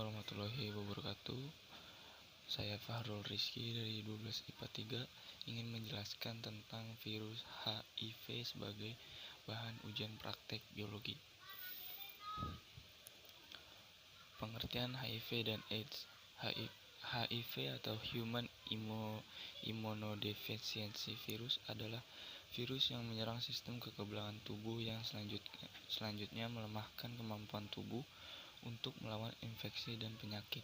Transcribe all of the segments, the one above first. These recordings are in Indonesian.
warahmatullahi wabarakatuh. Saya Fahrul Rizky dari 12 IPA 3 ingin menjelaskan tentang virus HIV sebagai bahan ujian praktek biologi. Pengertian HIV dan AIDS. HIV atau Human Immunodeficiency Virus adalah virus yang menyerang sistem kekebalan tubuh yang selanjutnya melemahkan kemampuan tubuh untuk melawan infeksi dan penyakit.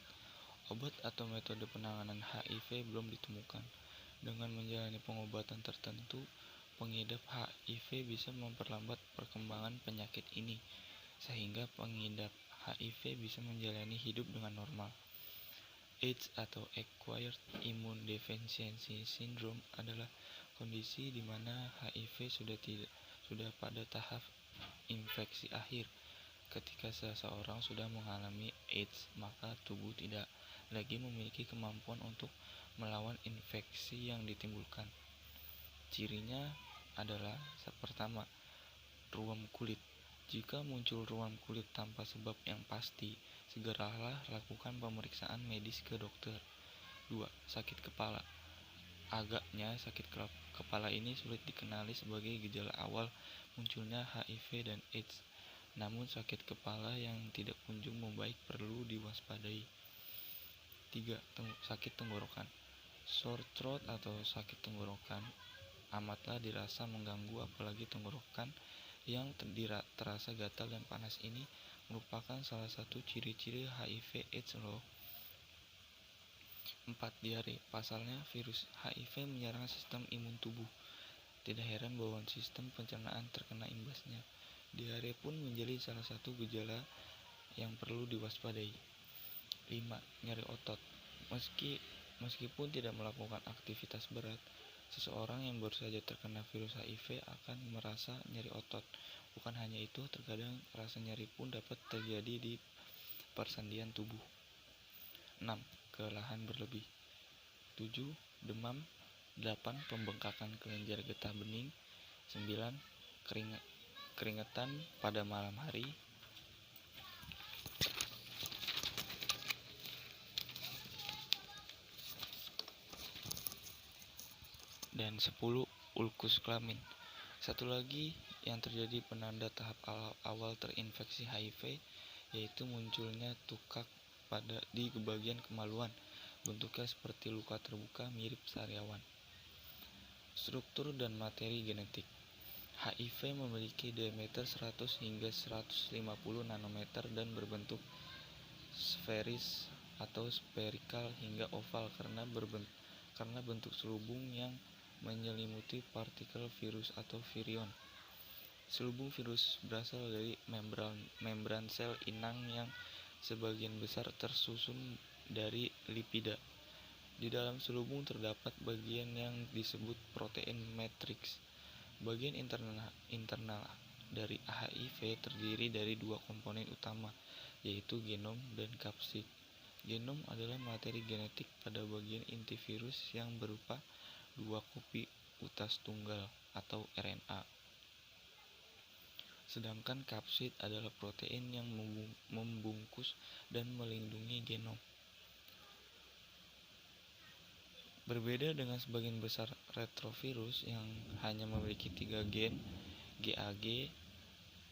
Obat atau metode penanganan HIV belum ditemukan. Dengan menjalani pengobatan tertentu, pengidap HIV bisa memperlambat perkembangan penyakit ini, sehingga pengidap HIV bisa menjalani hidup dengan normal. AIDS atau Acquired Immune Deficiency Syndrome adalah kondisi di mana HIV sudah pada tahap infeksi akhir. Ketika seseorang sudah mengalami AIDS, maka tubuh tidak lagi memiliki kemampuan untuk melawan infeksi yang ditimbulkan. Cirinya adalah pertama, ruam kulit. Jika muncul ruam kulit tanpa sebab yang pasti, segeralah lakukan pemeriksaan medis ke dokter. 2. Sakit kepala. Agaknya sakit kepala ini sulit dikenali sebagai gejala awal munculnya HIV dan AIDS. Namun sakit kepala yang tidak kunjung membaik perlu diwaspadai. 3. Sakit tenggorokan. Sore throat atau sakit tenggorokan amatlah dirasa mengganggu, apalagi tenggorokan yang terasa gatal dan panas ini merupakan salah satu ciri-ciri HIV AIDS loh. 4. Diare. Pasalnya virus HIV menyerang sistem imun tubuh. Tidak heran bahwa sistem pencernaan terkena imbasnya. Diare pun menjadi salah satu gejala yang perlu diwaspadai. 5. Nyeri otot. Meskipun tidak melakukan aktivitas berat, seseorang yang baru saja terkena virus HIV akan merasa nyeri otot. Bukan hanya itu, terkadang rasa nyeri pun dapat terjadi di persendian tubuh. 6. Kelelahan berlebih. 7. Demam. 8. Pembengkakan kelenjar getah bening. 9. Keringetan pada malam hari. Dan 10. Ulkus kelamin. Satu lagi yang terjadi penanda tahap awal terinfeksi HIV, yaitu munculnya tukak di bagian kemaluan. Bentuknya seperti luka terbuka mirip sariawan. Struktur dan materi genetik. HIV memiliki diameter 100 hingga 150 nanometer dan berbentuk sferis atau spherical hingga oval karena bentuk selubung yang menyelimuti partikel virus atau virion. Selubung virus berasal dari membran sel inang yang sebagian besar tersusun dari lipida. Di dalam selubung terdapat bagian yang disebut protein matriks. Bagian internal dari HIV terdiri dari dua komponen utama, yaitu genom dan kapsid. Genom adalah materi genetik pada bagian inti virus yang berupa dua kopi utas tunggal atau RNA. Sedangkan kapsid adalah protein yang membungkus dan melindungi genom. Berbeda dengan sebagian besar retrovirus yang hanya memiliki 3 gen, GAG,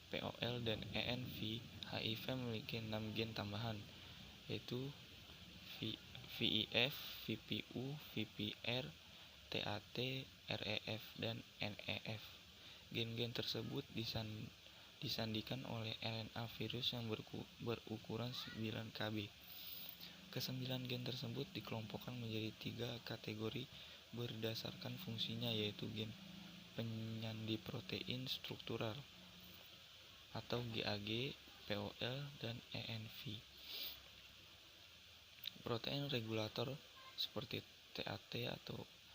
POL, dan ENV, HIV memiliki 6 gen tambahan, yaitu VIF, VPU, VPR, TAT, REF, dan NEF. Gen-gen tersebut disandikan oleh RNA virus yang berukuran 9 kb. Kesembilan gen tersebut dikelompokkan menjadi 3 kategori berdasarkan fungsinya, yaitu gen penyandi protein struktural atau GAG, POL, dan ENV. Protein regulator seperti TAT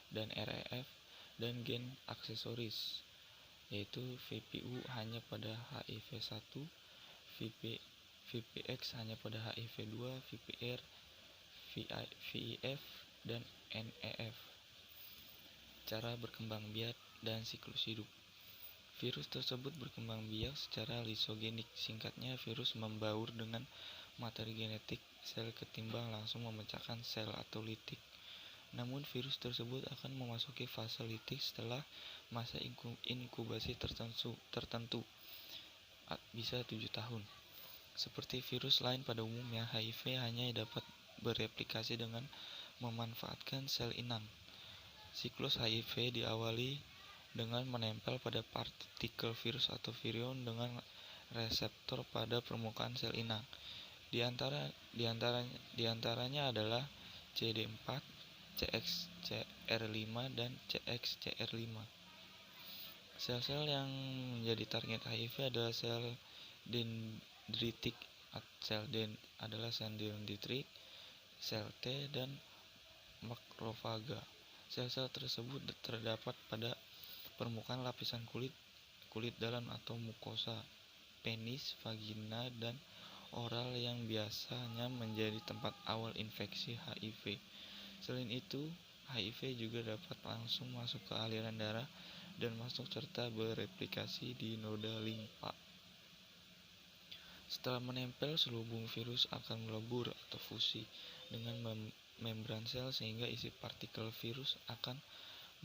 dan REF, dan gen aksesoris yaitu VPU hanya pada HIV1, VPX hanya pada HIV2, VPR, VIF, dan NEF. Cara berkembang biak dan siklus hidup. Virus tersebut berkembang biak secara lisogenik. Singkatnya, virus membaur dengan materi genetik sel ketimbang langsung memecahkan sel atau litik. Namun virus tersebut akan memasuki fase litik setelah masa inkubasi tertentu, bisa 7 tahun. Seperti virus lain pada umumnya, HIV hanya dapat bereplikasi dengan memanfaatkan sel inang. Siklus HIV diawali dengan menempel pada partikel virus atau virion dengan reseptor pada permukaan sel inang. Di antaranya adalah CD4, CXCR5, dan CXCR5. Sel-sel yang menjadi target HIV adalah sel dendritik, sel T, dan makrofaga. Sel-sel tersebut terdapat pada permukaan lapisan kulit dalam atau mukosa, penis, vagina, dan oral yang biasanya menjadi tempat awal infeksi HIV. Selain itu, HIV juga dapat langsung masuk ke aliran darah dan masuk serta bereplikasi di noda limpa. Setelah menempel, selubung virus akan melebur atau fusi dengan membran sel sehingga isi partikel virus akan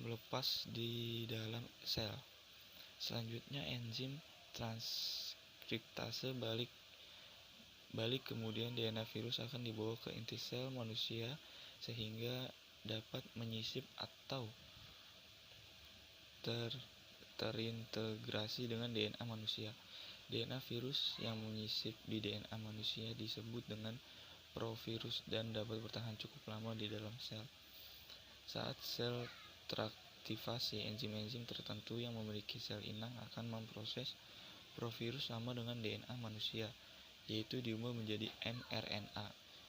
melepas di dalam sel. Selanjutnya enzim transkriptase balik kemudian DNA virus akan dibawa ke inti sel manusia sehingga dapat menyisip atau terintegrasi dengan DNA manusia. DNA virus yang menyisip di DNA manusia disebut dengan provirus dan dapat bertahan cukup lama di dalam sel. Saat sel teraktivasi, enzim-enzim tertentu yang memiliki sel inang akan memproses provirus sama dengan DNA manusia, yaitu diubah menjadi mRNA.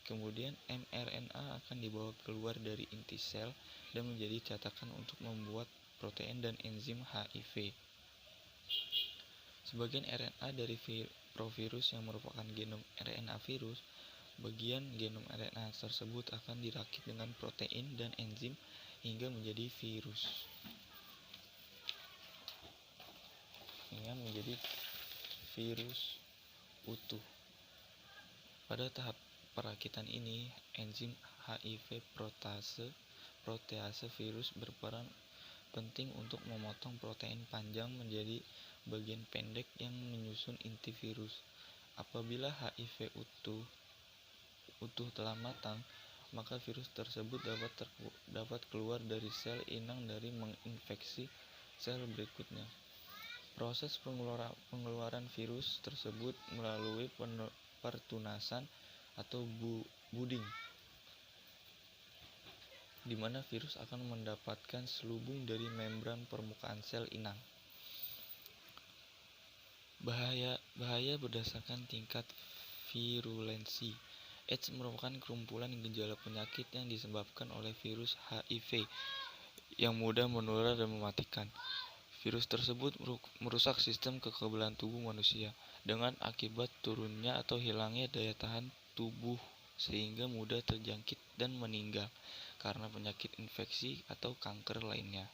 Kemudian mRNA akan dibawa keluar dari inti sel dan menjadi cetakan untuk membuat protein dan enzim HIV. Sebagian RNA dari provirus yang merupakan genom RNA virus, bagian genom RNA tersebut akan dirakit dengan protein dan enzim hingga menjadi virus utuh. Pada tahap perakitan ini, enzim HIV protease virus berperan penting untuk memotong protein panjang menjadi bagian pendek yang menyusun inti virus. Apabila HIV utuh telah matang, maka virus tersebut dapat keluar dari sel inang dari menginfeksi sel berikutnya. Proses pengeluaran virus tersebut melalui pertunasan atau budding, di mana virus akan mendapatkan selubung dari membran permukaan sel inang. Bahaya berdasarkan tingkat virulensi. AIDS merupakan kumpulan gejala penyakit yang disebabkan oleh virus HIV yang mudah menular dan mematikan. Virus tersebut merusak sistem kekebalan tubuh manusia dengan akibat turunnya atau hilangnya daya tahan tubuh sehingga mudah terjangkit dan meninggal karena penyakit infeksi atau kanker lainnya.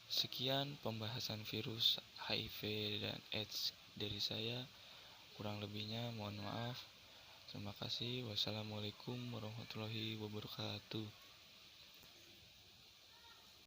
Sekian pembahasan virus HIV dan AIDS dari saya. Kurang lebihnya mohon maaf. Terima kasih. Wassalamualaikum warahmatullahi wabarakatuh.